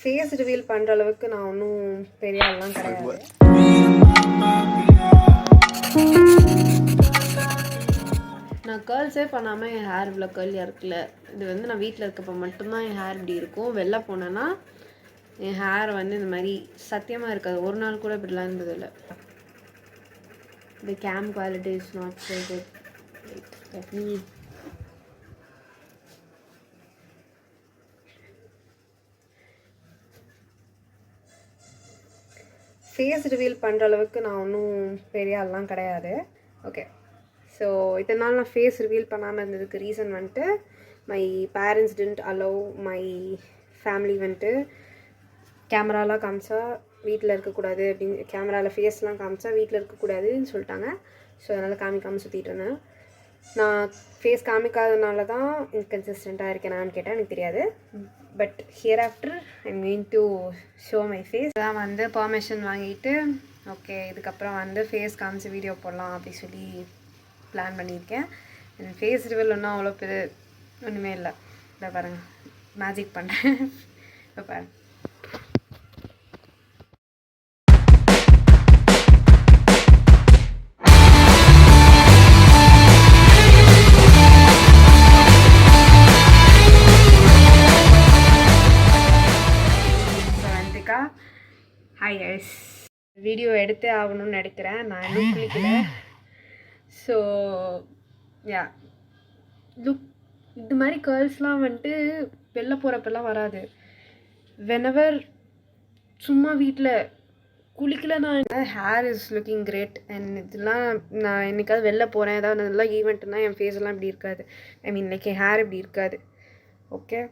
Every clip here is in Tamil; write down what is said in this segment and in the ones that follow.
ஃபேஸ் ரிவீல் பண்ணுற அளவுக்கு நான் ஒன்றும் பெரிய ஆள்லாம் கிடையாது. நான் கேர்ள்ஸே பண்ணாமல் என் ஹேர் இவ்வளோ கேர்லியாக இருக்குல்ல. இது வந்து நான் வீட்டில் இருக்கப்போ மட்டும்தான் என் ஹேர் இப்படி இருக்கும். வெளில போனேன்னா என் ஹேர் வந்து இந்த மாதிரி சத்தியமாக இருக்காது. ஒரு நாள் கூட இப்படிலாம் இருந்ததில்லை. The cam quality is not so good. Wait, let me. Face reveal பண்ணுற அளவுக்கு நான் ஒன்றும் பெரிய ஆள்லாம் கிடையாது. ஓகே, ஸோ இத்தனை நாள் நான் ஃபேஸ் ரிவீல் பண்ணாமல் இருந்ததுக்கு ரீசன் வந்துட்டு my parents didn't allow my family வந்துட்டு கேமராலாம் காமிச்சா வீட்டில் இருக்கக்கூடாது அப்படின்னு, கேமராவில் ஃபேஸ்லாம் காமிச்சா வீட்டில் இருக்கக்கூடாதுன்னு சொல்லிட்டாங்க. ஸோ அதனால் காமிக்காமல் சுற்றிட்டு இருந்தேன். நான் ஃபேஸ் காமிக்காதனால தான் இன்கன்சிஸ்டண்ட்டாக இருக்கேனான்னு கேட்டால் எனக்கு தெரியாது. But here after I'm going to show my face. தான் வந்து பர்மிஷன் வாங்கிட்டு ஓகே இதுக்கப்புறம் வந்து ஃபேஸ் காமிச்சு வீடியோ போடலாம் அப்படி சொல்லி பிளான் பண்ணியிருக்கேன். என் ஃபேஸ் ரிவீல் ஒன்றும் அவ்வளோ பெரிய ஒன்றுமே இல்லை. இதை பாருங்கள், மேஜிக் பண்ணுறேன். இப்போ பாருங்கள். ஹாய் கைஸ், வீடியோ எடுத்தே ஆகணும்னு நினைக்கிறேன். நான் இன்னும் குளிக்கல. ஸோ யா லுக், இது மாதிரி கேர்ள்ஸ்லாம் வந்துட்டு வெளில போகிறப்பெல்லாம் வராது. வெனவர் சும்மா வீட்டில் குளிக்கல நான் hair is looking great. And இதெல்லாம் நான் என்றைக்காவது வெளில போகிறேன் ஏதாவது நல்லா ஈவெண்ட்னா என் ஃபேஸ் எல்லாம் இப்படி இருக்காது. ஐ மீன் லைக் என் ஹேர் இப்படி இருக்காது. Okay,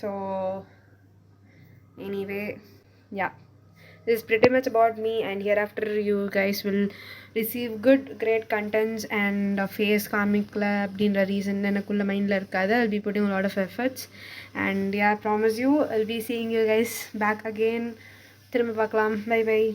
so anyway yeah, this is pretty much about me, and hereafter you guys will receive good great contents and face comic அப்படின்ற ரீசன் எனக்குள்ள மைண்டில் இருக்காது. I'll be putting a lot of efforts and yeah, I promise you I'll be seeing you guys back again. திரும்ப பார்க்கலாம். Bye bye.